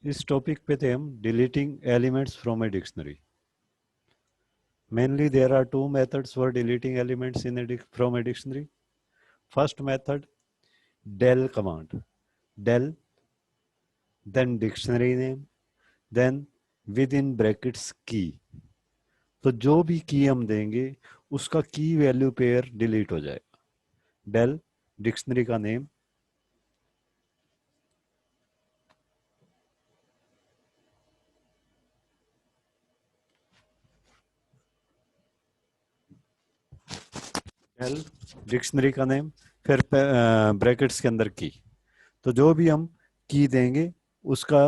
इस टॉपिक पे थे हम deleting elements from a dictionary. Mainly there are two methods for deleting elements in from a dictionary. First method, del command. Del, then dictionary name, then within brackets key. तो जो भी की हम देंगे उसका की वैल्यू पेयर डिलीट हो जाएगा. डेल डिक्शनरी का नेम, डेल डिक्शनरी का नेम, फिर ब्रैकेट्स के अंदर की. तो जो भी हम की देंगे उसका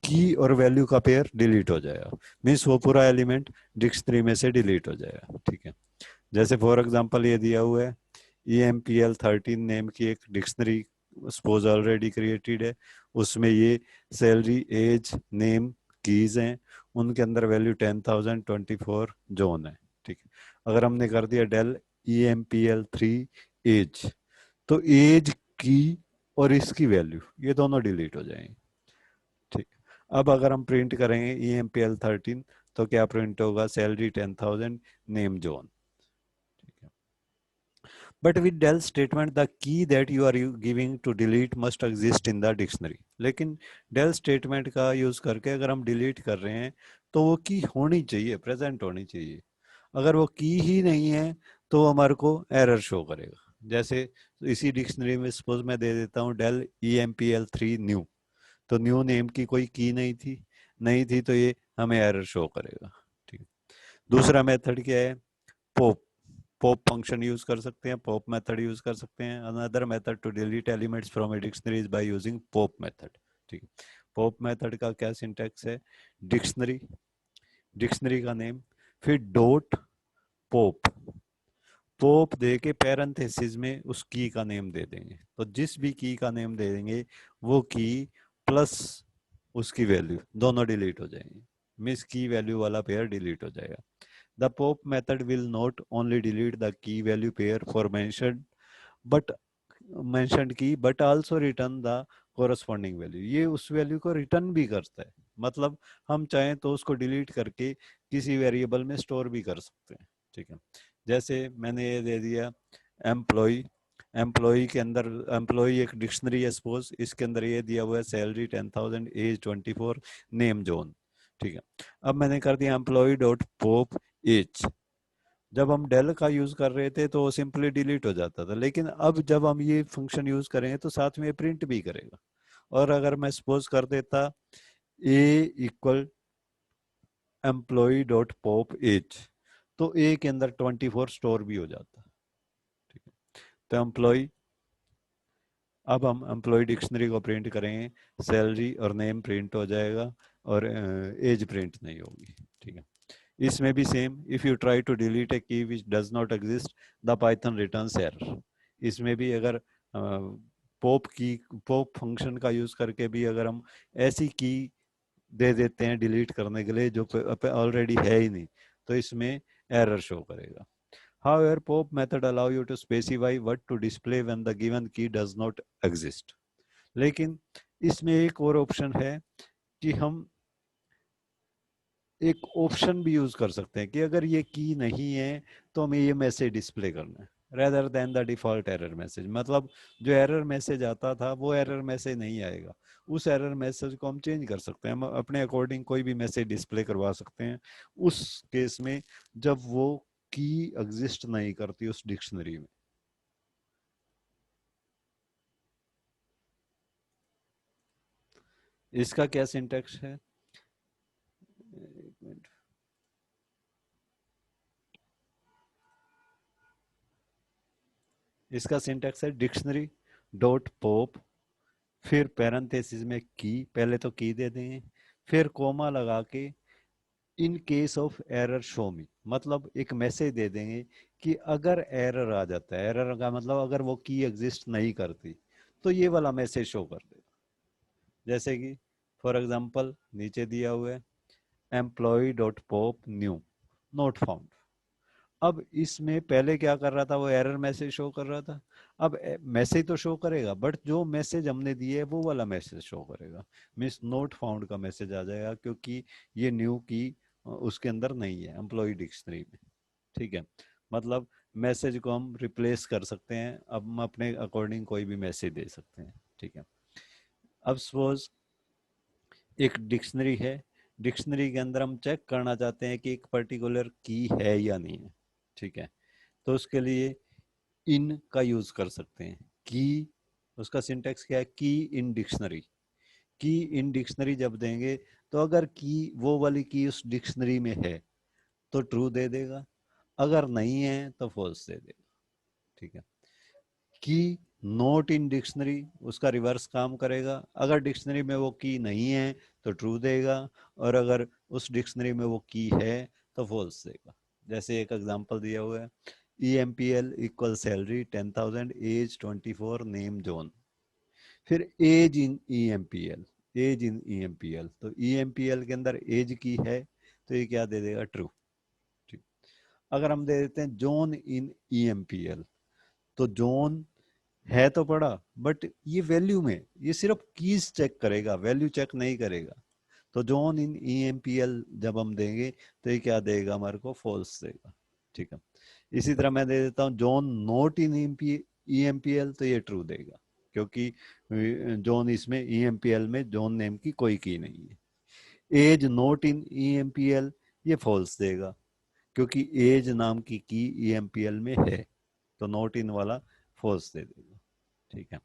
की और वैल्यू का पेयर डिलीट हो जाएगा. मीन्स वो पूरा एलिमेंट डिक्शनरी में से डिलीट हो जाएगा. ठीक है. जैसे फॉर एग्जांपल ये दिया हुआ है EMPL13 नेम की एक डिक्शनरी सपोज ऑलरेडी क्रिएटेड है. उसमें ये सैलरी, एज, नेम, कीज हैं. उनके अंदर वैल्यू 10,024 जोन है. ठीक है. अगर हमने कर दिया डेल EMPL3 एज, तो एज की और इसकी वैल्यू ये दोनों डिलीट हो जाएंगे. ठीक. अब अगर हम प्रिंट करेंगे EMPL13 तो क्या प्रिंट होगा? Salary 10,000, name John. ठीक है. But with del statement the key that you are giving to delete must exist in the dictionary. लेकिन डेल स्टेटमेंट का यूज करके अगर हम डिलीट कर रहे हैं तो वो की होनी चाहिए, प्रेजेंट होनी चाहिए. अगर वो की ही नहीं है तो हमारे को एरर शो करेगा. जैसे इसी डिक्शनरी में सपोज मैं दे देता हूँ डेल EMPL3 न्यू, तो न्यू नेम की कोई की नहीं थी तो ये हमें एरर शो करेगा. ठीक है. दूसरा मेथड क्या है? पोप. पोप फंक्शन यूज कर सकते हैं, पोप मेथड यूज कर सकते हैं. Another method to delete elements from a dictionary is by using pop method. ठीक है. पोप मेथड का क्या सिंटैक्स है? डिक्शनरी, डिक्शनरी का नेम, फिर डॉट पोप. पोप दे के पैरेंथेसिस में उस की का नेम दे देंगे. तो जिस भी की का नेम दे देंगे वो की प्लस उसकी वैल्यू दोनों डिलीट हो जाएंगे. मिस की वैल्यू वाला पेयर डिलीट हो जाएगा. The pop method will not only delete the key value pair for but mentioned key but also return the corresponding value. ये उस वैल्यू को रिटर्न भी करता है. मतलब हम चाहें तो उसको डिलीट करके किसी वेरिएबल में स्टोर भी कर सकते हैं. ठीक है. जैसे मैंने ये दे दिया एम्प्लॉय. एम्प्लॉय के अंदर एम्प्लॉय एक डिक्शनरी है सपोज, इसके अंदर ये दिया हुआ है सैलरी 10,000, एज 24, नेम जोन. ठीक है. अब मैंने कर दिया एम्प्लॉय डॉट पोप एज. जब हम डेल का यूज कर रहे थे तो सिंपली डिलीट हो जाता था, लेकिन अब जब हम ये फंक्शन यूज करेंगे तो साथ में प्रिंट भी करेगा. और अगर मैं सपोज कर देता A equal employ dot pop age, तो ए के अंदर 24 स्टोर भी हो जाता. ठीक है. तो एम्प्लॉय, अब हम एम्प्लॉय डिक्शनरी को प्रिंट करेंगे, सैलरी और नेम प्रिंट हो जाएगा और एज प्रिंट नहीं होगी. ठीक है. इसमें भी same, if you try to delete a key which does not exist the Python returns error. इसमें भी अगर पोप की, पोप फंक्शन का यूज करके भी अगर हम ऐसी की दे देते हैं डिलीट करने के लिए जो ऑलरेडी है ही नहीं, तो इसमें एरर शो करेगा. However, pop method allow you to specify what to display when the given key does not exist. लेकिन इसमें एक और ऑप्शन है कि हम एक ऑप्शन भी यूज कर सकते हैं कि अगर ये की नहीं है तो हमें ये मैसेज डिस्प्ले करना है rather than the default error message. मतलब जो एरर मैसेज आता था वो एरर मैसेज नहीं आएगा. उस एरर मैसेज को हम चेंज कर सकते हैं, हम अपने अकॉर्डिंग कोई भी मैसेज डिस्प्ले करवा सकते हैं उस केस में जब वो की एग्जिस्ट नहीं करती उस डिक्शनरी में. इसका क्या सिंटैक्स है? एक मिनट. इसका सिंटैक्स है डिक्शनरी डॉट पॉप, फिर पैरेंथेसिस में की, पहले तो की दे देंगे, फिर कोमा लगा के in case of error show मी. मतलब एक मैसेज दे देंगे कि अगर एरर आ जाता है, एरर का मतलब अगर वो की एग्जिस्ट नहीं करती तो ये वाला मैसेज शो कर देगा. जैसे कि फॉर एग्जांपल नीचे दिया हुआ है employ dot pop new not found. अब इसमें पहले क्या कर रहा था, वो एरर मैसेज शो कर रहा था। अब मैसेज तो शो करेगा, बट जो मैसेज हमने दिए है वो वाला मैसेज शो करेगा, मीन्स नोट फाउंड का मैसेज आ जाएगा, क्योंकि ये न्यू की उसके अंदर नहीं है, एम्प्लॉय डिक्शनरी में। ठीक है, मतलब मैसेज को हम रिप्लेस कर सकते हैं, अब हम अपने अकॉर्डिंग कोई भी मैसेज दे सकते हैं। ठीक है, अब सपोज एक डिक्शनरी है, डिक्शनरी के अंदर हम चेक करना चाहते हैं कि एक पर्टिकुलर की है या नहीं है। ठीक है, तो उसके लिए इन का यूज कर सकते हैं। की, उसका सिंटेक्स क्या है, की इन डिक्शनरी। की इन डिक्शनरी जब देंगे तो अगर की वो वाली की उस डिक्शनरी में है तो ट्रू दे देगा, अगर नहीं है तो फॉल्स दे देगा। ठीक है, की नोट इन डिक्शनरी, उसका रिवर्स काम करेगा, अगर डिक्शनरी में वो की नहीं है तो ट्रू देगा, और अगर उस डिक्शनरी में वो की है तो फॉल्स देगा। जैसे एक एग्जांपल दिया हुआ है, E M P L equal salary 10,000, age 24, name John. फिर age in E M P L, age in E M P L, तो ई एम पी एल के अंदर एज की है तो ये क्या दे देगा, ट्रू। ठीक, अगर हम दे देते हैं जॉन इन ई एम पी एल, तो जॉन है तो पढ़ा, बट ये वैल्यू में, ये सिर्फ कीज चेक करेगा, वैल्यू चेक नहीं करेगा। तो जॉन इन ई एम पी एल जब हम देंगे तो ये क्या देगा, हमारे को फॉल्स देगा। ठीक है, इसी तरह मैं दे देता हूँ John not in E M P L, तो ये ट्रू देगा, क्योंकि जॉन इसमें ई एम पी एल में जॉन नेम की कोई की नहीं है। Age not in E M P L, ये फॉल्स देगा, क्योंकि एज नाम की ई एम पी एल में है, तो नॉट इन वाला फॉल्स दे देगा। ठीक है,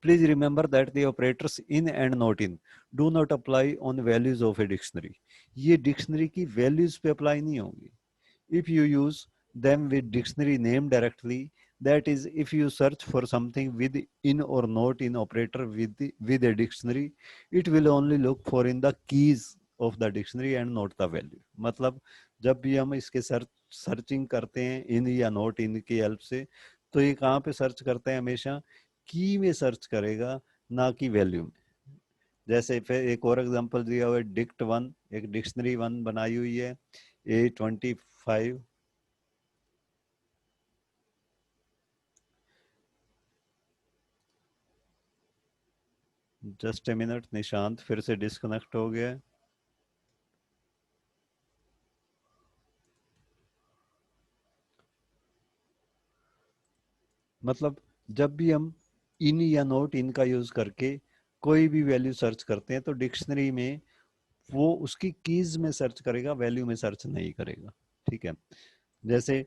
please remember that the operators in and not in do not apply on values of a dictionary. ये डिक्शनरी की वैल्यूज पे अप्लाई नहीं होंगी। If you use them with dictionary name directly, that is, if you search for something with in or not in operator with a dictionary, it will only look for in the keys of the dictionary and not the value. मतलब जब भी हम इसके searching करते हैं इन या not in की help से, तो ये कहाँ पे सर्च करते हैं, हमेशा की में सर्च करेगा, ना कि वैल्यू में। जैसे फिर एक और एग्जांपल दिया हुआ है, डिक्ट वन, एक डिक्शनरी वन बनाई हुई है, A25, just a minute, Nishant फिर से डिस्कनेक्ट हो गया है। मतलब जब भी हम इन या नोट इन का यूज करके कोई भी वैल्यू सर्च करते हैं तो डिक्शनरी में वो उसकी कीज में सर्च करेगा, वैल्यू में सर्च नहीं करेगा। ठीक है, जैसे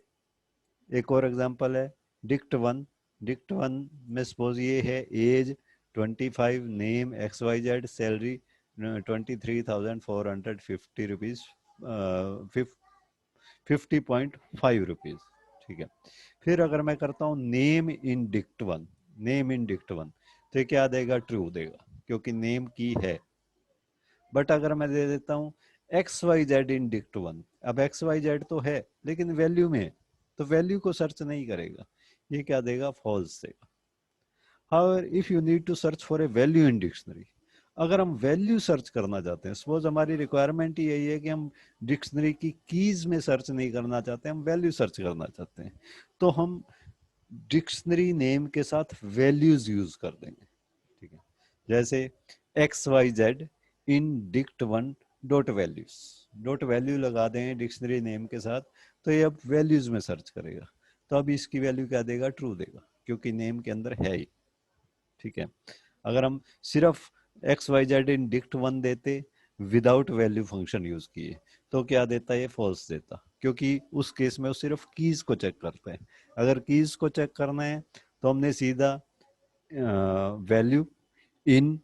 एक और एग्जांपल है, डिक्ट वन। डिक्ट वन में सपोज ये है age 25, name XYZ, salary 23,450 rupees, 50.5 rupees. ठीक है, फिर अगर मैं करता हूँ name in dict one, name in dict one, तो ये क्या देगा, ट्रू देगा, क्योंकि नेम की है। बट अगर मैं दे देता हूँ XYZ इन डिक्ट वन, अब XYZ तो है लेकिन वैल्यू में है, तो वैल्यू को सर्च नहीं करेगा, ये क्या देगा, फॉल्स देगा। However, if you need to search for a value in dictionary, अगर हम वैल्यू सर्च करना चाहते हैं, सपोज हमारी रिक्वायरमेंट ही यही है कि हम डिक्शनरी की कीज में सर्च नहीं करना चाहते, हम वैल्यू सर्च करना चाहते हैं, तो हम डिक्शनरी नेम के साथ वैल्यूज यूज कर देंगे। ठीक है, जैसे XYZ in dict one dot values, dot value लगा दें डिक्शनरी नेम के साथ, तो ये अब वैल्यूज में सर्च करेगा, तो अब इसकी वैल्यू क्या देगा, ट्रू देगा, क्योंकि नेम के अंदर है ही। ठीक है, अगर हम सिर्फ XYZ इन डिक्ट वन देते विदाउट वैल्यू फंक्शन यूज किए, तो क्या देता, ये फॉल्स देता, क्योंकि उस केस में वो सिर्फ कीज को चेक करते हैं। अगर कीज को चेक करना है तो हमने सीधा वैल्यू इन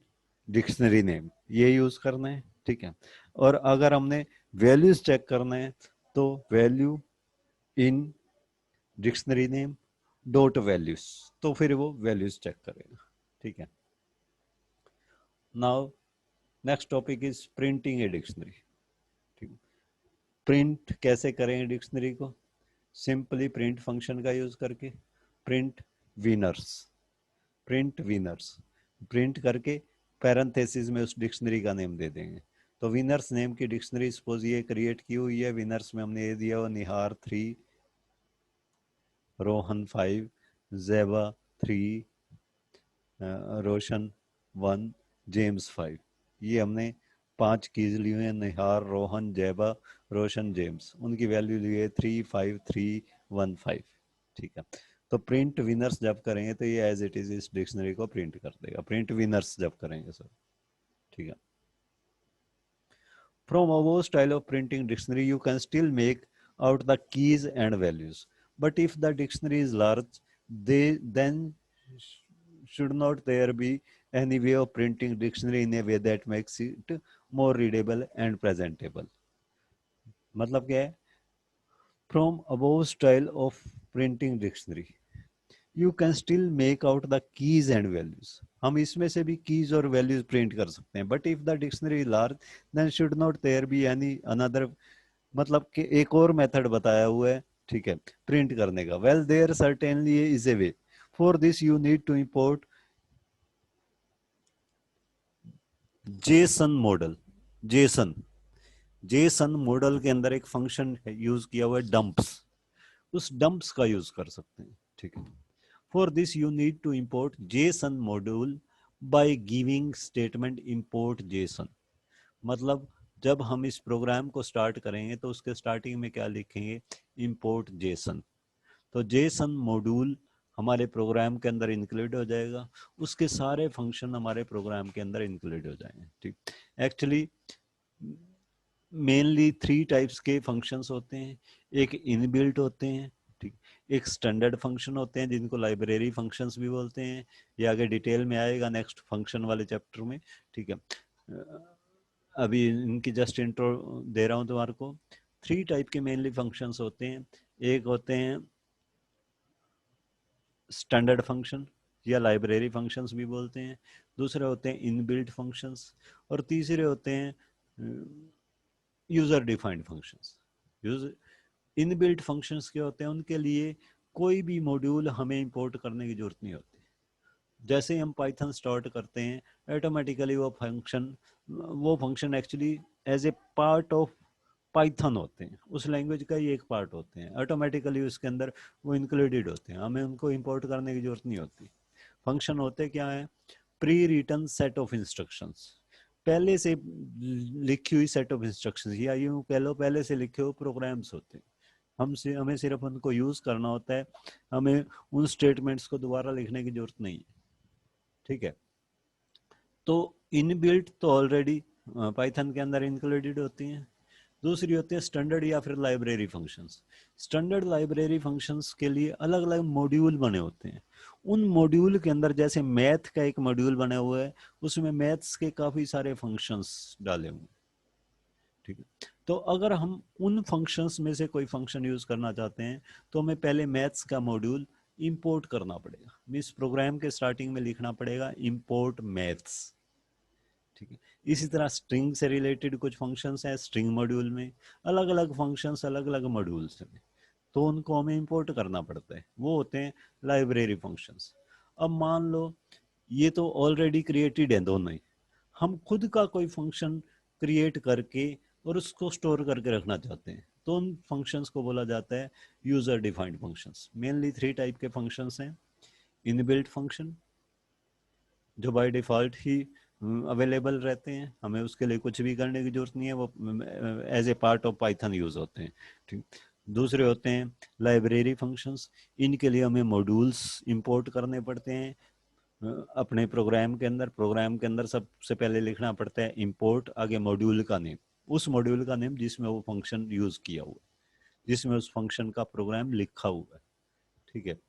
डिक्शनरी नेम ये यूज करना है। ठीक है, और अगर हमने वैल्यूज चेक करना है तो value in dictionary name dot values, तो फिर वो वैल्यूज चेक करेगा। ठीक है, now next topic is printing a dictionary. ठीक, प्रिंट कैसे करें डिक्शनरी को, सिंपली प्रिंट फंक्शन का यूज करके, print winners, print winners print करके पैरेंथेसिस में उस डिक्शनरी का नेम दे देंगे। तो विनर्स नेम की डिक्शनरी सपोज ये क्रिएट की हुई है, विनर्स में हमने ये दिया हुआ निहार 3, रोहन 5, जैबा 3, रोशन 1, जेम्स 5। ये हमने 5 कीज ली हुई हैं, निहार, रोहन, जैबा, रोशन, जेम्स। उनकी वैल्यू ली है 3, 5, 3, 1, 5। ठीक है, तो प्रिंट विनर्स जब करेंगे तो ये एज इट इज इस डिक्शनरी को प्रिंट कर देगा, प्रिंट विनर्स जब करेंगे सर। ठीक है, from above style of printing dictionary you can still make out the keys and values, but if the dictionary is large, they then should not there be any way of printing dictionary in a way that makes it more readable and presentable। मतलब क्या है, from above style of printing dictionary you can still make out the keys and values। हम इसमें से भी keys और values print कर सकते हैं, but if the dictionary is large then should not there be any another, मतलब कि एक और मेथड बताया हुआ है, ठीक है, प्रिंट करने का। Well there certainly is a way, for this you need to import JSON model. JSON JSON model के अंदर एक फंक्शन यूज किया हुआ है डंप्स, उस डंप्स का यूज कर सकते हैं। ठीक है, for this you need to import JSON module by giving statement import JSON. मतलब जब हम इस प्रोग्राम को स्टार्ट करेंगे तो उसके स्टार्टिंग में क्या लिखेंगे, इंपोर्ट जेसन। तो जेसन मॉड्यूल हमारे प्रोग्राम के अंदर इंक्लूड हो जाएगा, उसके सारे फंक्शन हमारे प्रोग्राम के अंदर इंक्लूड हो जाएंगे। ठीक, एक्चुअली मेनली 3 टाइप्स के फंक्शंस होते हैं, एक इनबिल्ट होते हैं, ठीक, एक स्टैंडर्ड फंक्शन होते हैं जिनको लाइब्रेरी फंक्शंस भी बोलते हैं, ये आगे डिटेल में आएगा नेक्स्ट फंक्शन वाले चैप्टर में। ठीक है, अभी इनकी जस्ट इंट्रो दे रहा हूँ तुम्हारे को। 3 टाइप के मेनली फंक्शंस होते हैं, एक होते हैं स्टैंडर्ड फंक्शन या लाइब्रेरी फंक्शंस भी बोलते हैं, दूसरे होते हैं इनबिल्ट फंक्शंस, और तीसरे होते हैं user defined functions. User inbuilt functions क्या होते हैं, उनके लिए कोई भी मॉड्यूल हमें इंपोर्ट करने की जरूरत नहीं होती। जैसे ही हम पाइथन स्टार्ट करते हैं ऑटोमेटिकली वो function actually as a part of Python होते हैं, उस लैंग्वेज का ही एक पार्ट होते हैं, ऑटोमेटिकली उसके अंदर वो इंक्लूडेड होते हैं, हमें उनको इंपोर्ट करने की जरूरत नहीं होती। फंक्शन होते क्या है, pre written set of instructions, पहले से लिखी हुई सेट ऑफ इंस्ट्रक्शंस, या यूं कह लो पहले से लिखे हुए प्रोग्राम्स होते हैं, हमें सिर्फ उनको यूज करना होता है, हमें उन स्टेटमेंट्स को दोबारा लिखने की जरूरत नहीं है। ठीक है, तो इनबिल्ट तो ऑलरेडी पाइथन के अंदर इंक्लूडेड होती हैं। दूसरी होती है स्टैंडर्ड या फिर library functions. Standard library functions के लिए अलग अलग मॉड्यूल बने होते हैं, उन मॉड्यूल के अंदर जैसे मैथ का एक मॉड्यूल बना हुआ है, उसमें मैथ्स के काफी सारे फंक्शंस डाले हुए हैं। ठीक है, तो अगर हम उन फंक्शंस में से कोई फंक्शन यूज करना चाहते हैं तो हमें पहले मैथ्स का मॉड्यूल इंपोर्ट करना पड़ेगा, मीन्स प्रोग्राम के स्टार्टिंग में लिखना पड़ेगा इंपोर्ट मैथ्स। ठीक है, इसी तरह स्ट्रिंग से रिलेटेड कुछ फंक्शंस हैं स्ट्रिंग मॉड्यूल में, अलग अलग फंक्शंस अलग अलग मॉड्यूल्स में, तो उनको हमें इंपोर्ट करना पड़ता है, वो होते हैं लाइब्रेरी फंक्शंस। अब मान लो ये तो ऑलरेडी क्रिएटेड है दोनों ही, हम खुद का कोई फंक्शन क्रिएट करके और उसको स्टोर करके रखना चाहते हैं, तो उन फंक्शंस को बोला जाता है user defined functions. Mainly 3 type के फंक्शंस हैं, इनबिल्ट फंक्शन जो बाय डिफॉल्ट ही अवेलेबल रहते हैं, हमें उसके लिए कुछ भी करने की जरूरत नहीं है, वो as a part of Python use होते हैं। ठीक, दूसरे होते हैं लाइब्रेरी फंक्शंस, इनके लिए हमें मॉड्यूल्स इंपोर्ट करने पड़ते हैं अपने प्रोग्राम के अंदर सबसे पहले लिखना पड़ता है इंपोर्ट, आगे मॉड्यूल का नेम, उस मॉड्यूल का नेम जिसमें वो फंक्शन यूज किया हुआ है, जिसमें उस फंक्शन का प्रोग्राम लिखा हुआ है। ठीक है,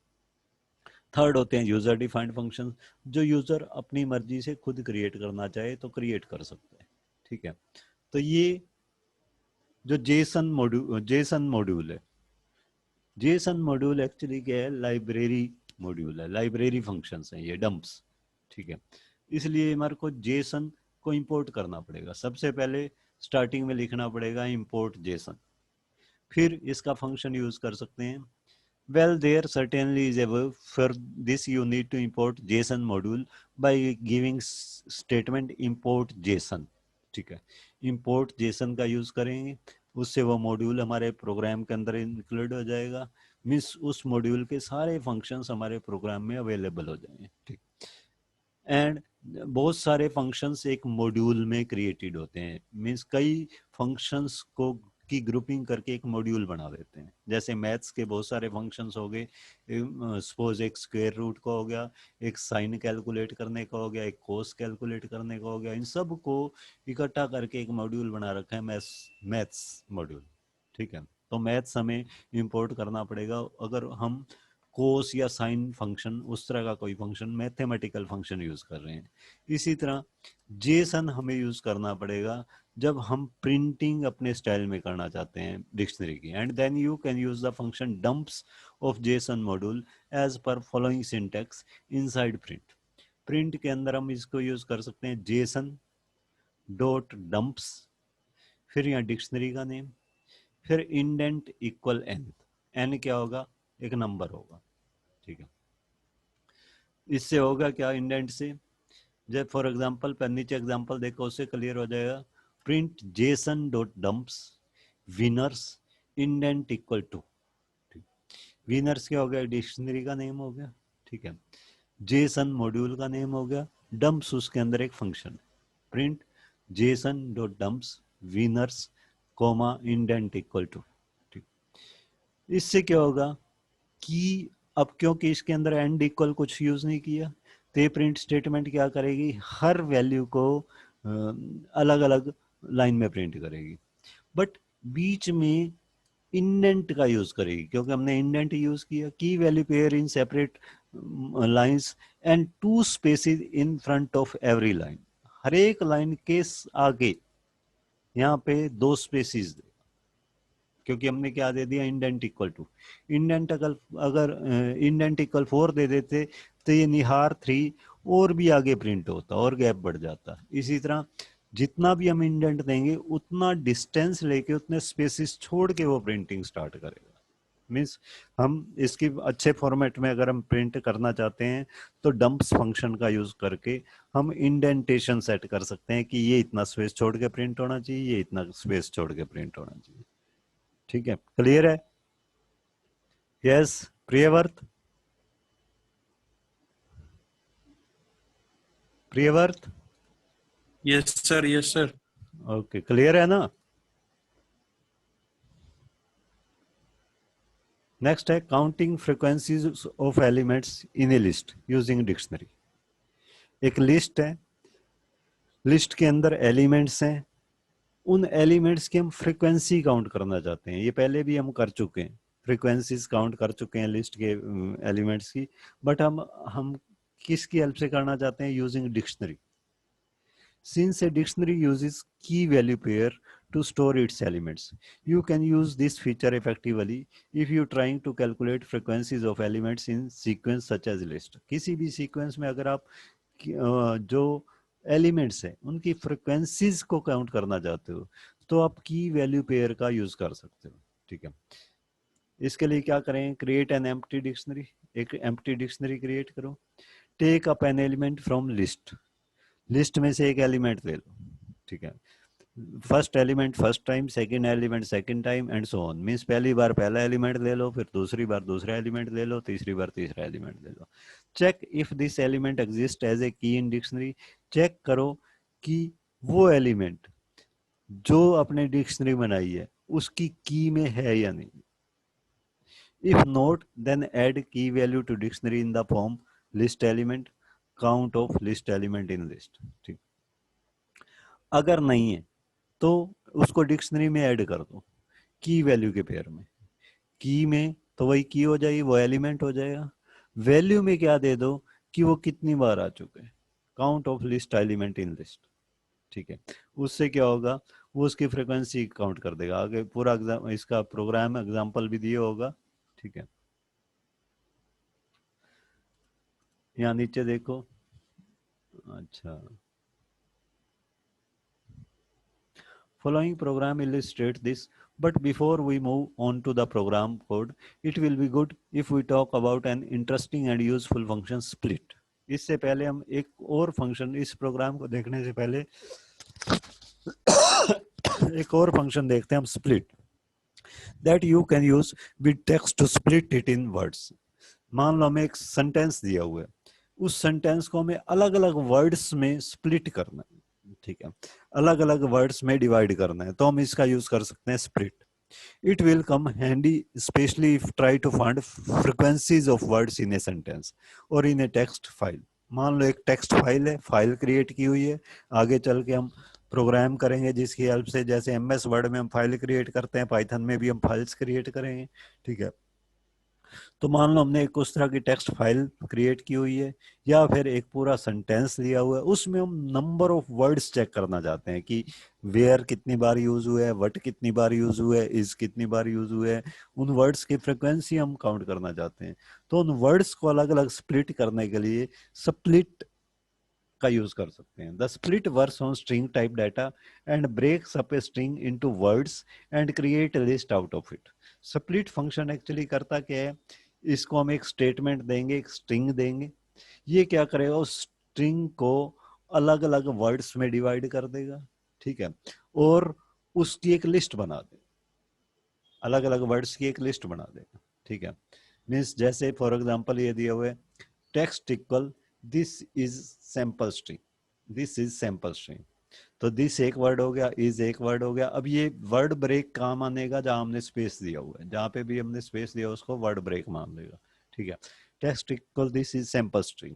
थर्ड होते हैं यूजर डिफाइंड फंक्शन, जो यूजर अपनी मर्जी से खुद क्रिएट करना चाहे तो क्रिएट कर सकता है। ठीक है, तो ये जो जेसन मॉड्यूल है, जेसन मॉड्यूल एक्चुअली क्या है, लाइब्रेरी मॉड्यूल है, लाइब्रेरी फंक्शंस हैं ये डंप्स। ठीक है, इसलिए हमारे को जेसन को इंपोर्ट करना पड़ेगा, सबसे पहले स्टार्टिंग में लिखना पड़ेगा इंपोर्ट जेसन, फिर इसका फंक्शन यूज कर सकते हैं। Well, there certainly is a way. For this, you need to import JSON module by giving statement import JSON. ठीक है, इंपोर्ट जेसन का यूज करेंगे, उससे वो मॉड्यूल हमारे प्रोग्राम के अंदर इंक्लूड हो जाएगा, मीन्स उस मॉड्यूल के सारे फंक्शंस हमारे प्रोग्राम में अवेलेबल हो जाएंगे, ठीक। एंड बहुत सारे फंक्शंस एक मॉड्यूल में क्रिएटेड होते हैं, मीन्स कई फंक्शंस को की ग्रुपिंग करके एक मॉड्यूल बना देते हैं। जैसे मैथ्स के बहुत सारे फंक्शंस हो गए, सपोज एक स्क्वायर रूट का हो गया, एक साइन कैलकुलेट करने का हो गया, एक कोस कैलकुलेट करने का हो गया, इन सब को इकट्ठा करके एक मॉड्यूल बना रखा है मैथ्स मॉड्यूल, ठीक है। तो मैथ्स हमें इंपोर्ट करना पड़ेगा अगर हम कोस या साइन फंक्शन, उस तरह का कोई फंक्शन, मैथमेटिकल फंक्शन यूज कर रहे हैं। इसी तरह जेसन हमें यूज करना पड़ेगा जब हम प्रिंटिंग अपने स्टाइल में करना चाहते हैं डिक्शनरी की। And then you can use the function dumps of JSON module as per following syntax inside print. Print के अंदर हम इसको यूज कर सकते हैं जेसन डॉट डंप्स, फिर यहाँ डिक्शनरी का नेम, फिर इंडेंट इक्वल एन। एन क्या होगा? एक नंबर होगा, ठीक है। इससे होगा क्या इंडेंट से? जब फॉर एग्जांपल पर नीचे एग्जांपल देखो, उससे क्लियर हो जाएगा। Print JSON dot dumps winners indent equal to, winners क्या हो गया? डिक्शनरी का नेम हो गया, ठीक है। जेसन मॉड्यूल का नेम हो गया, डंप्स उसके अंदर एक फंक्शन है। Print JSON dot dumps winners comma indent equal to, ठीक। इससे क्या होगा कि अब क्योंकि इसके अंदर एंड इक्वल कुछ यूज नहीं किया, तो ये प्रिंट स्टेटमेंट क्या करेगी? हर वैल्यू को अलग अलग लाइन में प्रिंट करेगी, बट बीच में इंडेंट का यूज करेगी, क्योंकि हमने इंडेंट यूज किया। Key value pair in separate lines and two spaces in front of every line. हर एक लाइन के आगे यहाँ पे दो स्पेसिस, क्योंकि हमने क्या दे दिया? Indent equal to. इंडेंट अगर इंडेंट इक्वल 4 दे देते तो ये निहार 3 और भी आगे प्रिंट होता और गैप बढ़ जाता। इसी तरह जितना भी हम इंडेंट देंगे उतना डिस्टेंस लेके, उतने स्पेसिस छोड़ के वो प्रिंटिंग स्टार्ट करेगा। मीन्स हम इसकी अच्छे फॉर्मेट में अगर हम प्रिंट करना चाहते हैं तो डंप्स फंक्शन का यूज करके हम इंडेंटेशन सेट कर सकते हैं कि ये इतना स्पेस छोड़ के प्रिंट होना चाहिए, ये इतना स्पेस छोड़ के प्रिंट होना चाहिए, ठीक है। क्लियर है? Yes Priyavart, Priyavart, yes sir, yes sir. Okay, clear है ना? नेक्स्ट है counting frequencies of elements in a list using dictionary. एक लिस्ट है, लिस्ट के अंदर एलिमेंट्स हैं, उन एलिमेंट्स की हम फ्रीक्वेंसी काउंट करना चाहते हैं। ये पहले भी हम कर चुके हैं, फ्रीक्वेंसीज काउंट कर चुके हैं लिस्ट के एलिमेंट्स की, बट हम किसकी हेल्प से करना चाहते हैं? Using dictionary. Since a dictionary uses key value pair to store its elements, you can use this feature effectively if you trying to calculate frequencies of elements in sequence such as list. किसी भी sequence में अगर आप जो elements हैं उनकी frequencies को count करना चाहते हो तो आप की वैल्यू पेयर का यूज कर सकते हो, ठीक है। इसके लिए क्या करें? Create an empty dictionary. एक एम्प्टी डिक्शनरी क्रिएट करो। Take up an element from list, list में से एक एलिमेंट ले लो, ठीक है। First element first time, second element second time and so on. Means पहली बार पहला एलिमेंट ले लो, फिर दूसरी बार दूसरा एलिमेंट ले लो, तीसरी बार तीसरा एलिमेंट ले लो। Check if this element exist as a key in dictionary. Check करो कि वो एलिमेंट जो अपने डिक्शनरी बनाई है उसकी की में है या नहीं। If not then add key value to dictionary in the form list element count of list element in list, ठीक। अगर नहीं है तो उसको डिक्शनरी में ऐड कर दो की वैल्यू के पेयर में। की में तो वही की हो जाएगी, वो एलिमेंट हो जाएगा। वैल्यू में क्या दे दो कि वो कितनी बार आ चुके हैं, count of list element in list, ठीक है। उससे क्या होगा? वो उसकी फ्रीक्वेंसी काउंट कर देगा। आगे पूरा इसका प्रोग्राम एग्जांपल भी दिया होगा, ठीक है। यहाँ नीचे देखो, अच्छा, following program illustrates this, but before we move on to the program code, it will be good if we talk about an interesting and useful function split. इससे पहले हम एक और फंक्शन, इस प्रोग्राम को देखने से पहले एक और फंक्शन देखते हैं हम, split, that you can use with text to split it in words. मान लो हमें एक सेंटेंस दिया हुआ है, उस सेंटेंस को हमें अलग अलग वर्ड्स में स्प्लिट करना है, ठीक है, अलग अलग वर्ड्स में डिवाइड करना है, तो हम इसका यूज कर सकते हैं split. It will come handy, especially if try to find frequencies of words in a sentence or in a text file. मान लो एक टेक्स्ट फाइल है, फाइल क्रिएट की हुई है, आगे चल के हम प्रोग्राम करेंगे जिसकी हेल्प से, जैसे एमएस वर्ड में हम फाइल क्रिएट करते हैं, पाइथन में भी हम फाइल्स क्रिएट करेंगे, ठीक है। तो मान लो हमने एक उस तरह की टेक्स्ट फाइल क्रिएट की हुई है, या फिर एक पूरा सेंटेंस लिया हुआ है, उसमें हम नंबर ऑफ वर्ड्स चेक करना चाहते हैं कि वेयर कितनी बार यूज हुआ है, वट कितनी बार यूज हुआ है, इज कितनी बार यूज हुआ है, उन वर्ड्स की फ्रिक्वेंसी हम काउंट करना चाहते हैं। तो उन वर्ड्स को अलग अलग स्प्लिट करने के लिए स्प्लिट का यूज कर सकते हैं। The split works on string type data and breaks up a string into words and create a list out of it. Split function actually करता क्या है, इसको हम एक स्टेटमेंट देंगे, एक स्ट्रिंग देंगे, ये क्या करेगा, उस स्ट्रिंग को अलग अलग वर्ड्स में डिवाइड कर देगा, ठीक है, और उसकी एक लिस्ट बना देगा, अलग अलग वर्ड्स की एक लिस्ट बना देगा, ठीक है। मीन्स जैसे फॉर एग्जांपल ये दिया हुआ है, text equal this is sample string, this is sample string, तो दिस एक वर्ड हो गया, इज एक वर्ड हो गया। अब ये वर्ड ब्रेक काम आनेगा जहां हमने स्पेस दिया हुआ है, जहां पे भी हमने स्पेस दिया उसको वर्ड ब्रेक मान लेगा, ठीक है। Text equal this is sample string.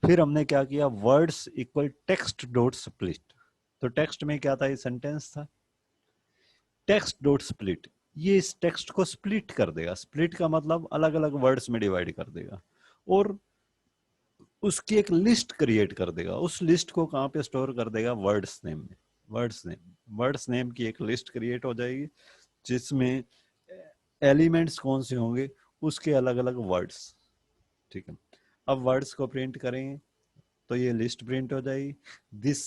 फिर हमने क्या किया, words equal text dot split, तो टेक्स्ट में क्या था, ये सेंटेंस था, टेक्स्ट डॉट स्प्लिट, ये इस टेक्स्ट को स्प्लिट कर देगा, स्प्लिट का मतलब अलग अलग वर्ड्स में डिवाइड कर देगा, और उसकी एक लिस्ट क्रिएट कर देगा, उस लिस्ट को कहाँ पे स्टोर कर देगा, वर्ड्स नेम में, वर्ड्स नेम की एक लिस्ट क्रिएट हो जाएगी जिसमें एलिमेंट्स कौन से होंगे, उसके अलग अलग वर्ड्स, ठीक है। अब वर्ड्स को प्रिंट करेंगे तो ये लिस्ट प्रिंट हो जाएगी, दिस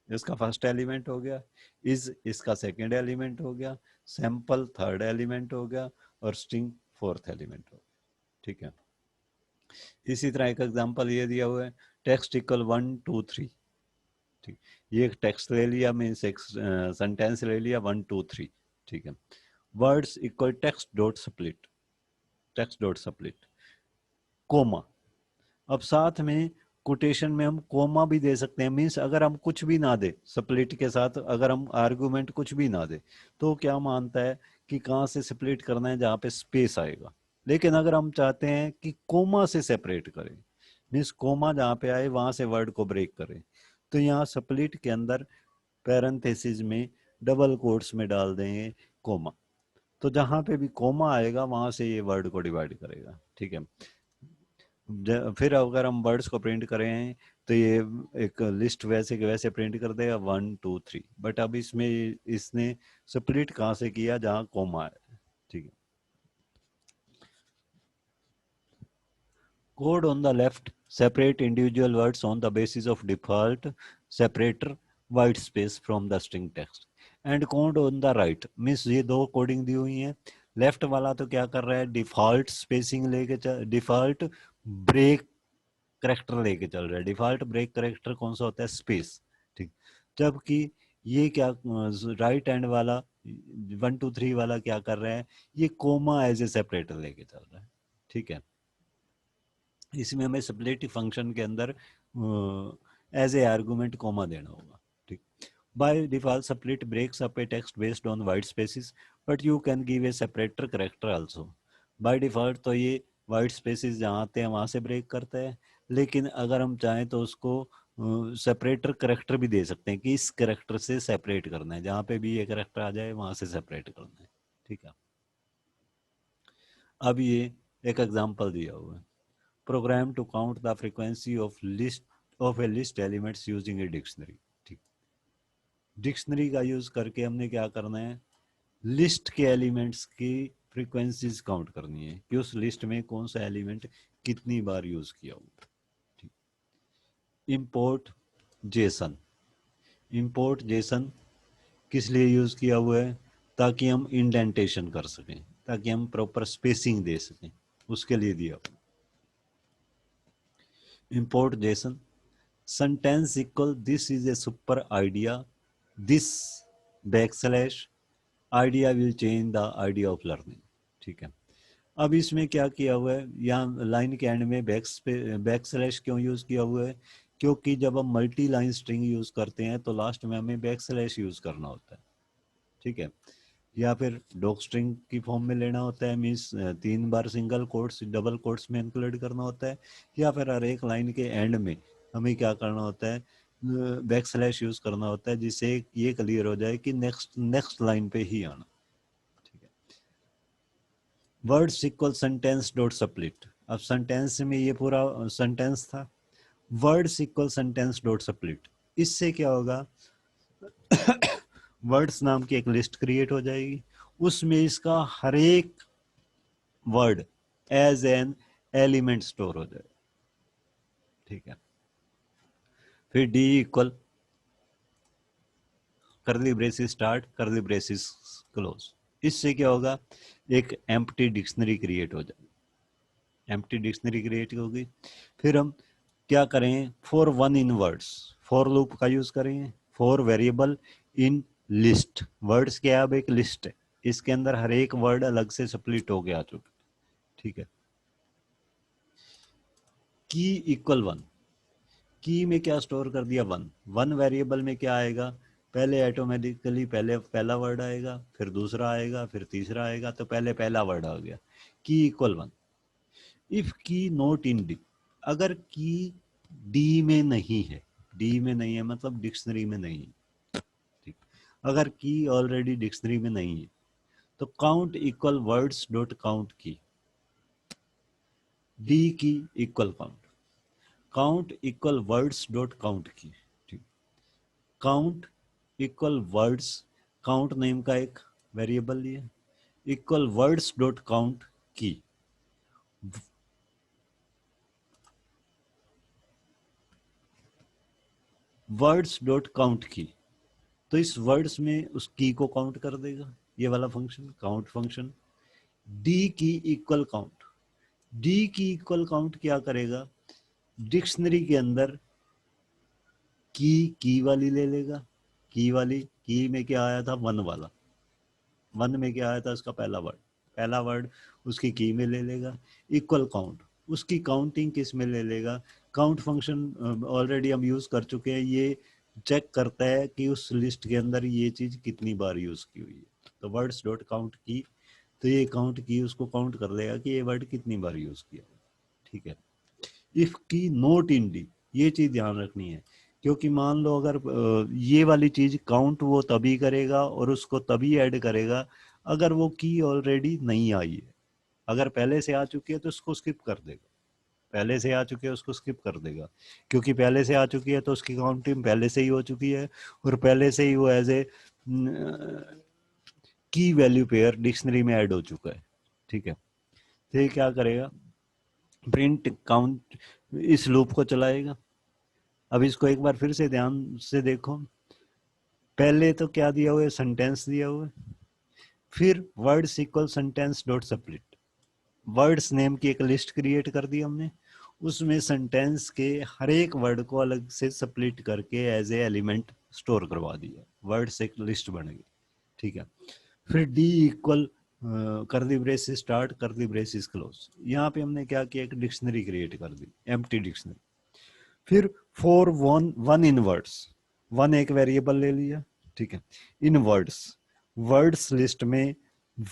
इसका फर्स्ट एलिमेंट हो गया, इज इसका सेकंड एलिमेंट हो गया, सैंपल थर्ड एलिमेंट हो गया, और स्ट्रिंग फोर्थ एलिमेंट हो गया, ठीक है। इसी तरह एक एग्जांपल ये दिया हुआ है, टेक्स्ट इक्वल 1 2 3, ठीक, ये एक टेक्स्ट ले लिया, मीन्स एक सेंटेंस ले लिया 1 2 3, ठीक है। Words equal text dot split, text dot split, comma, अब साथ में कोटेशन में हम कोमा भी दे सकते हैं, मीन्स अगर हम कुछ भी ना दे स्प्लिट के साथ, अगर हम आर्गुमेंट कुछ भी ना दे तो क्या मानता है कि कहाँ से स्प्लिट करना है, जहाँ पे स्पेस आएगा। लेकिन अगर हम चाहते हैं कि कोमा से सेपरेट करें, मीन्स कोमा जहाँ पे आए वहां से वर्ड को ब्रेक करें, तो यहाँ स्प्लिट के अंदर पैरेंथेसिस में डबल कोट्स में डाल देंगे कोमा, तो जहाँ पे भी कोमा आएगा वहां से ये वर्ड को डिवाइड करेगा, ठीक है। फिर अगर हम वर्ड्स को प्रिंट करें तो ये एक लिस्ट वैसे के वैसे प्रिंट कर देगा 1 2 3, बट अब इसमें इसने स्प्लिट कहाँ से किया, जहाँ कोमा है, ठीक है। Code on the left separate individual words on the basis of default separator white space from the string text, and code on the right, means ये दो कोडिंग दी हुई है। लेफ्ट वाला तो क्या कर रहा है, डिफॉल्ट स्पेसिंग लेके, डिफॉल्ट ब्रेक करेक्टर लेके चल रहा है, डिफॉल्ट ब्रेक करेक्टर कौन सा होता है, स्पेस, ठीक। जबकि ये क्या, राइट हैंड वाला 1 2 3 वाला क्या कर रहा है, ये कोमा एज ए सेपरेटर लेके चल रहा है, ठीक है। इसमें हमें स्प्लिट फंक्शन के अंदर एज ए आर्गुमेंट कोमा देना होगा, ठीक। By default split breaks up a text based on white spaces, but you can give a separator character also. By default तो ये वाइट स्पेसिस जहाँ आते हैं वहां से ब्रेक करता है, लेकिन अगर हम चाहें तो उसको सेपरेटर करेक्टर भी दे सकते हैं कि इस करेक्टर से सेपरेट करना है, जहाँ पे भी ये करेक्टर आ जाए वहां से सेपरेट करना है, ठीक है। अब ये एक एग्जांपल दिया हुआ है, program to count the frequency of a list elements using a dictionary, ठीक। डिक्शनरी का यूज करके हमने क्या करना है, लिस्ट के एलिमेंट्स की फ्रीक्वेंसीज काउंट करनी है कि उस लिस्ट में कौन सा एलिमेंट कितनी बार यूज किया हुआ, ठीक। इंपोर्ट जेसन, इंपोर्ट जेसन किस लिए यूज किया हुआ है, ताकि हम इंडेंटेशन कर सकें, ताकि हम प्रॉपर स्पेसिंग दे सकें, उसके लिए दिया हुआ। Import Jason, sentence equal this is a super idea, this backslash idea will change the idea of learning. ठीक है, अब इसमें क्या किया हुआ है, यहाँ लाइन के एंड में बैकस्लैश क्यों यूज किया हुआ है, क्योंकि जब हम मल्टी लाइन स्ट्रिंग यूज करते हैं तो लास्ट में हमें बैकस्लैश यूज करना होता है। ठीक है, या फिर डॉक स्ट्रिंग की फॉर्म में लेना होता है, मीन्स 3 बार सिंगल कोट्स डबल कोट्स में इंक्लूड करना होता है, या फिर हर एक लाइन के एंड में हमें क्या करना होता है, बैक स्लैश यूज करना होता है, जिससे ये क्लियर हो जाए कि नेक्स्ट नेक्स्ट लाइन पे ही आना। ठीक है, words equal sentence dot split. अब सेंटेंस में ये पूरा सेंटेंस था, words equal sentence dot split, इससे क्या होगा, वर्ड्स नाम की एक लिस्ट क्रिएट हो जाएगी, उसमें इसका हर एक word as an element store हो जाए। ठीक है, फिर D equal curly braces start curly braces close, इससे क्या होगा, एक एम्प्टी डिक्शनरी क्रिएट हो जाए, एम्प्टी डिक्शनरी क्रिएट होगी। फिर हम क्या करें, for one in words, for loop का यूज करेंगे, for variable in list, words क्या है, अब एक लिस्ट है, इसके अंदर हर एक वर्ड अलग से स्प्लिट हो गया आ चुका। ठीक है, की इक्वल वन, की में क्या स्टोर कर दिया, वन, वन वेरिएबल में क्या आएगा, पहले ऑटोमेटिकली पहले पहला वर्ड आएगा, फिर दूसरा आएगा, फिर तीसरा आएगा, तो पहले पहला वर्ड आ गया, की इक्वल वन। इफ की नोट इन डी, अगर की डी में नहीं है, डी में नहीं है मतलब डिक्शनरी में नहीं है। ठीक, अगर की ऑलरेडी डिक्शनरी में नहीं है तो count equal words dot count की, डी की equal count, count equal words dot count की। ठीक, count equal words, count name का एक वेरिएबल लिया, इक्वल वर्ड्स डॉट काउंट की, वर्ड्स डॉट काउंट की, तो इस वर्ड्स में उस की को काउंट कर देगा, ये वाला फंक्शन काउंट फंक्शन। डी की इक्वल काउंट, डी की इक्वल काउंट क्या करेगा, डिक्शनरी के अंदर की वाली ले लेगा, की वाली, की में क्या आया था, वन वाला, वन में क्या आया था उसका पहला वर्ड, पहला वर्ड उसकी की में ले लेगा, इक्वल काउंट, उसकी काउंटिंग किस में ले लेगा, काउंट फंक्शन ऑलरेडी हम यूज कर चुके हैं, ये चेक करता है कि उस लिस्ट के अंदर ये चीज कितनी बार यूज की हुई है, तो वर्ड्स डॉट काउंट की, तो ये काउंट की उसको काउंट कर लेगा कि ये वर्ड कितनी बार यूज किया। ठीक है, इफ की नोट इन डी, ये चीज ध्यान रखनी है, क्योंकि मान लो अगर ये वाली चीज काउंट वो तभी करेगा और उसको तभी ऐड करेगा अगर वो की ऑलरेडी नहीं आई है, अगर पहले से आ चुकी है तो उसको स्किप कर देगा, पहले से आ चुकी है उसको स्किप कर देगा, क्योंकि पहले से आ चुकी है तो उसकी काउंटिंग पहले से ही हो चुकी है और पहले से ही वो एज ए की वैल्यू पेयर डिक्शनरी में ऐड हो चुका है। ठीक है, तो ये क्या करेगा, प्रिंट काउंट, इस लूप को चलाएगा। अब इसको एक बार फिर से ध्यान से देखो, पहले तो क्या दिया हुआ है, सेंटेंस दिया हुआ है, फिर words equal sentence dot split, words name की एक लिस्ट क्रिएट कर दी हमने, उसमें सेंटेंस के हर एक वर्ड को अलग से स्प्लिट करके एज ए एलिमेंट स्टोर करवा दिया, वर्ड्स एक लिस्ट बन गई। ठीक है, फिर D equal curly braces start curly braces close, यहाँ पे हमने क्या किया, एक डिक्शनरी क्रिएट कर दी, एम्प्टी डिक्शनरी। फिर for one one in words, one एक वेरिएबल ले लिया। ठीक है, इन वर्ड्स, वर्ड्स लिस्ट में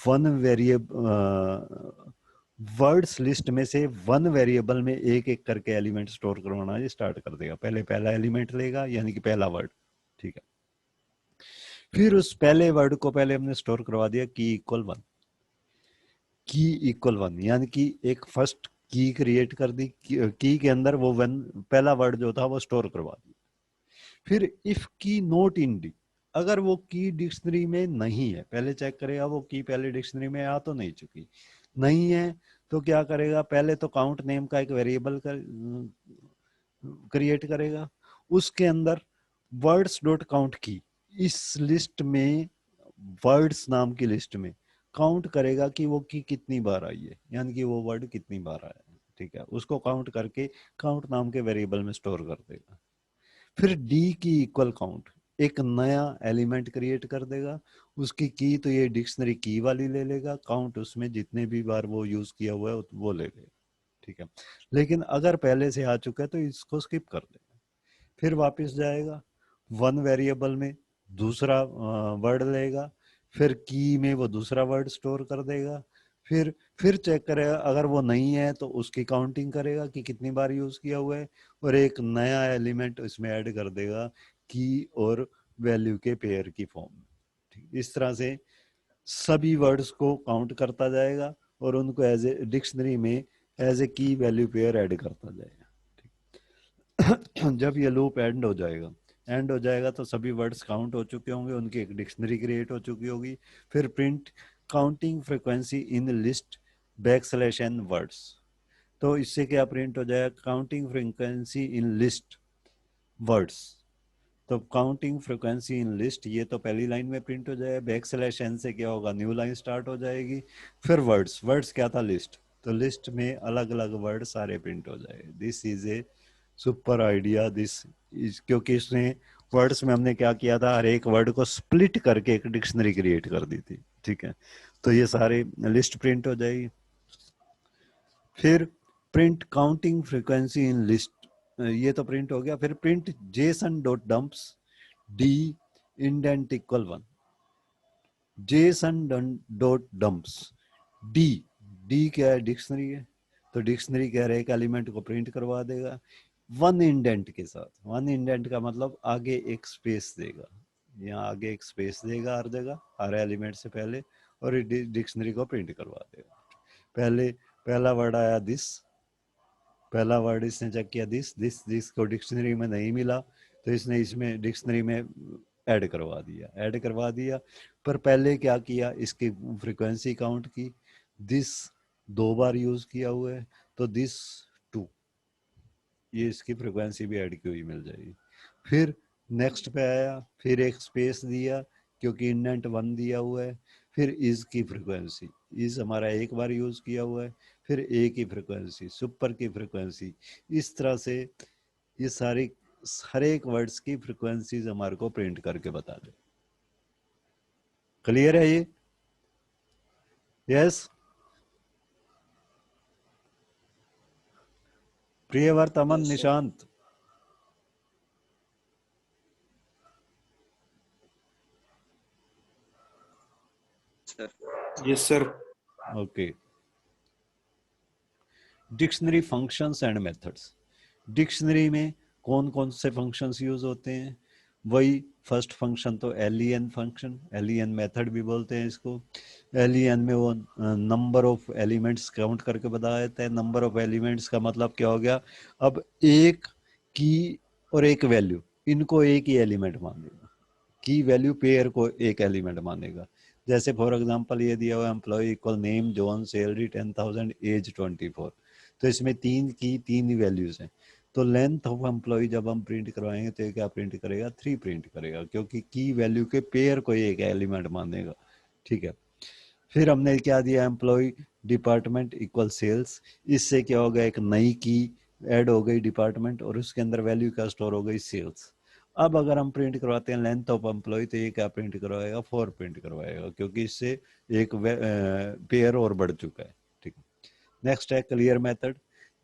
वन वेरिएबल, वर्ड्स लिस्ट में से वन वेरिएबल में एक एक करके एलिमेंट स्टोर करवाना ये स्टार्ट कर देगा, पहले पहला एलिमेंट लेगा यानी कि पहला वर्ड। ठीक है, फिर उस पहले वर्ड को पहले हमने स्टोर करवा दिया की इक्वल वन, की इक्वल वन यानी कि एक फर्स्ट की क्रिएट कर दी, की के अंदर वो वन पहला वर्ड जो था वो स्टोर करवा दिया। फिर इफ की नोट इन डी, अगर वो की डिक्शनरी में नहीं है, पहले चेक करेगा वो की पहले डिक्शनरी में आ तो नहीं चुकी, नहीं है तो क्या करेगा, पहले तो काउंट नेम का एक वेरिएबल क्रिएट करेगा, उसके अंदर वर्ड्स डॉट काउंट की, इस लिस्ट में वर्ड्स नाम की लिस्ट में काउंट करेगा कि वो की कितनी बार आई है, यानी कि वो वर्ड कितनी बार आया है। ठीक है, उसको काउंट करके काउंट नाम के वेरिएबल में स्टोर कर देगा। फिर डी की इक्वल काउंट, एक नया एलिमेंट क्रिएट कर देगा, उसकी की तो ये डिक्शनरी की वाली ले लेगा, काउंट उसमें जितने भी बार वो यूज किया हुआ है वो ले लेगा, ठीक है। लेकिन अगर पहले से आ चुका है तो इसको स्किप कर देगा, फिर वापस जाएगा, वन वेरिएबल में दूसरा वर्ड लेगा, फिर की में वो दूसरा वर्ड स्टोर कर देगा, फिर चेक करेगा, अगर वो नहीं है तो उसकी काउंटिंग करेगा कि कितनी बार यूज किया हुआ है, और एक नया एलिमेंट इसमें ऐड कर देगा की और वैल्यू के पेयर की फॉर्म में। इस तरह से सभी वर्ड्स को काउंट करता जाएगा और उनको एज ए डिक्शनरी में एज ए की वैल्यू पेयर ऐड करता जाएगा। जब ये लूप एंड हो जाएगा तो सभी वर्ड्स काउंट हो चुके होंगे, उनकी एक डिक्शनरी क्रिएट हो चुकी होगी। फिर print counting frequency in list \n words, तो इससे क्या प्रिंट हो जाएगा, counting frequency in list words. तो काउंटिंग फ्रीक्वेंसी इन लिस्ट ये तो पहली लाइन में प्रिंट हो जाएगा, \n से क्या होगा, न्यू लाइन स्टार्ट हो जाएगी। फिर वर्ड्स क्या था, लिस्ट, तो लिस्ट में अलग अलग वर्ड सारे प्रिंट हो जाएंगे। This is a super idea, क्योंकि इसने वर्ड्स में हमने क्या किया था, हर एक वर्ड को स्प्लिट करके एक डिक्शनरी क्रिएट कर दी थी, ठीक है। तो ये सारे लिस्ट प्रिंट हो जाएगी। फिर print counting frequency in list, ये तो प्रिंट हो गया। फिर print JSON dot dumps D indent equal 1, Jason dot dumps D, D क्या है, डिक्शनरी है, तो डिक्शनरी कह रहे एक एलिमेंट को प्रिंट करवा देगा वन इंडेंट के साथ। वन इंडेंट का मतलब आगे एक स्पेस देगा, यहाँ आगे एक स्पेस देगा हर जगह, हर एलिमेंट से पहले, और डिक्शनरी को प्रिंट करवा देगा। पहले पहला वर्ड आया दिस, पहला वर्ड इसने चेक किया दिस को डिक्शनरी में नहीं मिला, तो इसने इसमें डिक्शनरी में ऐड करवा दिया। पर पहले क्या किया, इसकी फ्रीक्वेंसी काउंट की, दिस 2 बार यूज किया हुआ है, तो दिस 2, ये इसकी फ्रीक्वेंसी भी ऐड की हुई मिल जाएगी। फिर नेक्स्ट पे आया, फिर एक स्पेस दिया क्योंकि इंडेंट 1 दिया हुआ है। फिर इज की फ्रीक्वेंसी, इज हमारा एक बार यूज किया हुआ है, फिर ए की फ्रीक्वेंसी, सुपर की फ्रीक्वेंसी, इस तरह से ये सारी हर एक वर्ड्स की फ्रीक्वेंसीज हमारे को प्रिंट करके बता दे। क्लियर है ये? Yes. Priyavart, Aman, Yes, sir. Nishant. Sir. Yes, sir. Okay. Dictionary functions and methods, dictionary में कौन कौन से फंक्शंस यूज होते हैं, वही फर्स्ट फंक्शन तो len फंक्शन, len मेथड भी बोलते हैं इसको। len में वो नंबर ऑफ एलिमेंट्स काउंट करके बता देते हैं। नंबर ऑफ एलिमेंट्स का मतलब क्या हो गया, अब एक की और एक वैल्यू, इनको एक ही एलिमेंट मानेगा, की वैल्यू पेयर को एक एलिमेंट मानेगा। जैसे फॉर एग्जांपल ये दिया हुआ employ equal name John salary 10,000 age 24, तो इसमें 3 की 3 ही वैल्यूज हैं। तो लेंथ ऑफ एम्प्लॉय जब हम प्रिंट करवाएंगे तो ये क्या प्रिंट करेगा, 3 प्रिंट करेगा, क्योंकि की वैल्यू के पेयर को एक एलिमेंट मानेगा, ठीक है। फिर हमने क्या दिया, एम्प्लॉय डिपार्टमेंट इक्वल सेल्स, इससे क्या हो गया, एक नई की ऐड हो गई डिपार्टमेंट, और उसके अंदर वैल्यू क्या स्टोर हो गई, सेल्स। अब अगर हम प्रिंट करवाते हैं लेंथ ऑफ एम्प्लॉय, तो ये क्या प्रिंट करवाएगा, 4 प्रिंट करवाएगा, क्योंकि इससे एक पेयर और बढ़ चुका है, ठीक है। नेक्स्ट है clear method,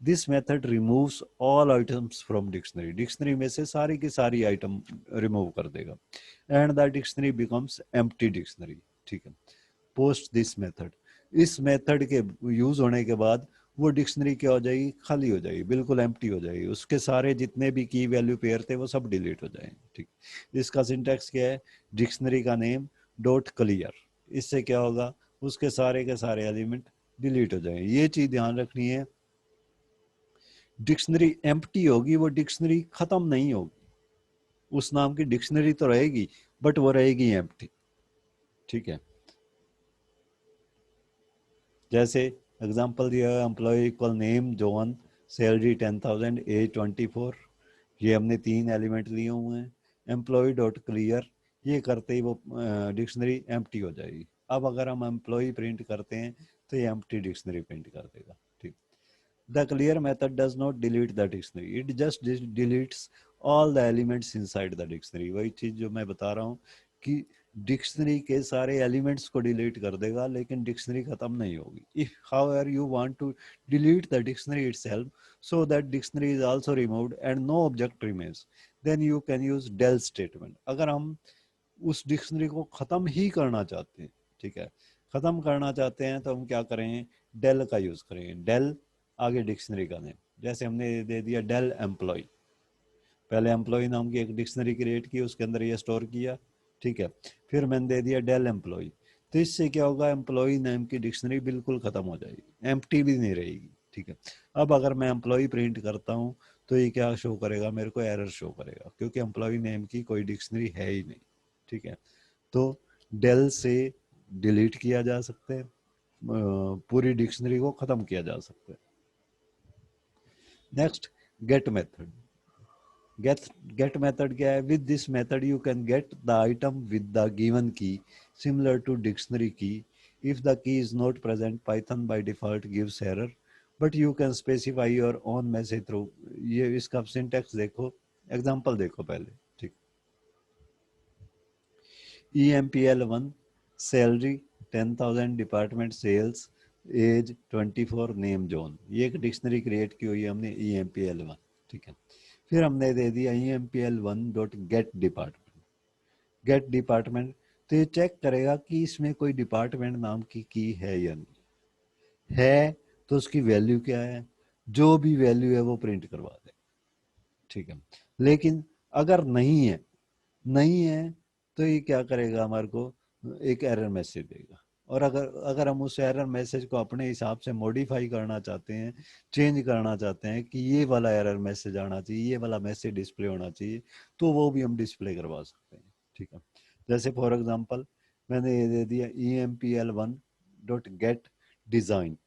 this method removes all items from dictionary, dictionary में से सारी की सारी आइटम रिमूव कर देगा, and the dictionary becomes empty dictionary, ठीक है। पोस्ट दिस मेथड, इस मेथड के यूज होने के बाद वो डिक्शनरी क्या हो जाएगी, खाली हो जाएगी, बिल्कुल एम्प्टी हो जाएगी, उसके सारे जितने भी की वैल्यू पेयर थे वो सब डिलीट हो जाएंगे, ठीक। इसका सिंटैक्स क्या है, डिक्शनरी का नेम डॉट क्लियर, इससे क्या होगा, उसके सारे के सारे एलिमेंट डिलीट हो जाएंगे। ये चीज ध्यान रखनी है, डिक्शनरी एम्प्टी होगी, वो डिक्शनरी खत्म नहीं होगी, उस नाम की डिक्शनरी तो रहेगी बट वो रहेगी एम्प्टी, ठीक है। जैसे एग्जांपल दिया है, employ equal name John salary 10,000 age 24, ये हमने 3 एलिमेंट लिए हुए हैं। एम्प्लॉय डॉट क्लियर, ये करते ही वो डिक्शनरी एम्प्टी हो जाएगी। अब अगर हम एम्प्लॉय प्रिंट करते हैं तो ये एम्प्टी डिक्शनरी प्रिंट कर देगा, ठीक। The clear method does not delete the dictionary, it just deletes all the elements inside the dictionary. वही चीज जो मैं बता रहा हूँ कि डिक्शनरी के सारे एलिमेंट्स को डिलीट कर देगा लेकिन डिक्शनरी खत्म नहीं होगी। If however you want to delete the dictionary itself so that dictionary is also removed and no object remains, then you can use del statement। अगर हम उस डिक्शनरी को खत्म ही करना चाहते हैं, ठीक है, खत्म करना चाहते हैं तो हम क्या करें, डेल का यूज करेंगे। डेल आगे डिक्शनरी का नेम, जैसे हमने दे दिया डेल एम्प्लॉय, पहले एम्प्लॉय नाम की एक डिक्शनरी क्रिएट की, उसके अंदर ये स्टोर किया, ठीक है, फिर मैंने दे दिया डेल एम्प्लॉय। तो इससे क्या होगा, एम्प्लॉय नेम की डिक्शनरी बिल्कुल खत्म हो जाएगी, एम्प्टी भी नहीं रहेगी, ठीक है। अब अगर मैं एम्प्लॉय प्रिंट करता हूँ तो ये क्या शो करेगा, मेरे को एरर शो करेगा क्योंकि एम्प्लॉय नेम की कोई डिक्शनरी है ही नहीं, ठीक है। तो डेल से डिलीट किया जा सकता है, पूरी डिक्शनरी को खत्म किया जा सकता है। Next get method. Get method क्या है, with this method you can get the item with the given key similar to dictionary key. If the key is not present, Python by default gives error, but you can specify your own message through. ये इसका syntax देखो, example देखो पहले, ठीक। EMPL1 salary 10,000, department sales, age 24, name John. ये एक dictionary create की हुई है हमने EMPL1, ठीक है। फिर हमने दे दिया EMPL1 dot get department. Get department तो ये चेक करेगा कि इसमें कोई डिपार्टमेंट नाम की है या नहीं है, तो उसकी वैल्यू क्या है, जो भी वैल्यू है वो प्रिंट करवा दे, ठीक है। लेकिन अगर नहीं है तो ये क्या करेगा, हमारे को एक एरर मैसेज देगा। और अगर अगर हम उस एरर मैसेज को अपने हिसाब से मॉडिफाई करना चाहते हैं, चेंज करना चाहते हैं कि ये वाला एरर मैसेज आना चाहिए, ये वाला मैसेज डिस्प्ले होना चाहिए, तो वो भी हम डिस्प्ले करवा सकते हैं, ठीक है। जैसे फॉर एग्जांपल मैंने ये दे दिया EMPL1 डॉट गेट डिजाइन।